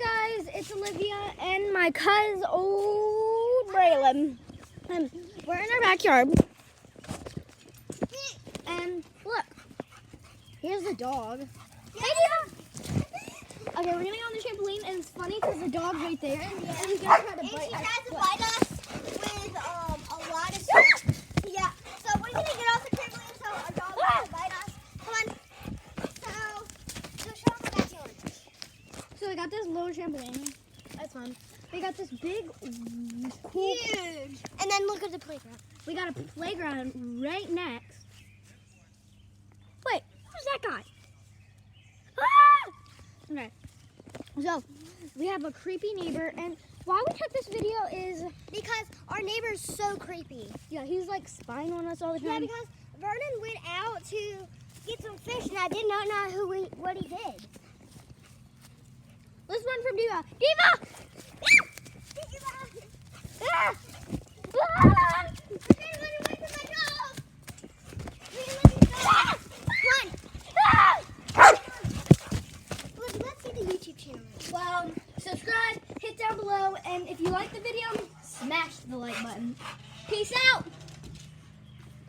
Guys, it's Olivia and my cousin, old Braylon. We're in our backyard. And look, here's the dog. Hey, Diva! Okay, we're gonna go on the trampoline, and it's funny because the dog's right there. And he's gonna try to bite us. She tries to bite us with a lot of stuff. Yeah, so we're gonna get off the trampoline so our dog won't bite us. Come on. So show them the backyard. So we got this little trampoline. That's fun. We got this big, cool. Huge. And then look at the playground. We got a playground right next. Wait, who's that guy? Ah! Okay. So we have a creepy neighbor, and why we took this video is Because our neighbor's so creepy. yeah, he's like spying on us all the Yeah, time. because Vernon went out to get some fish, and I did not know what he did. Let's run from Diva. Diva! Ah! Ah! Okay, run away from my dog. Ah! Run. Ah! Let's see the YouTube channel. Well, subscribe, hit down below, and if you like the video, smash the like button. Peace out!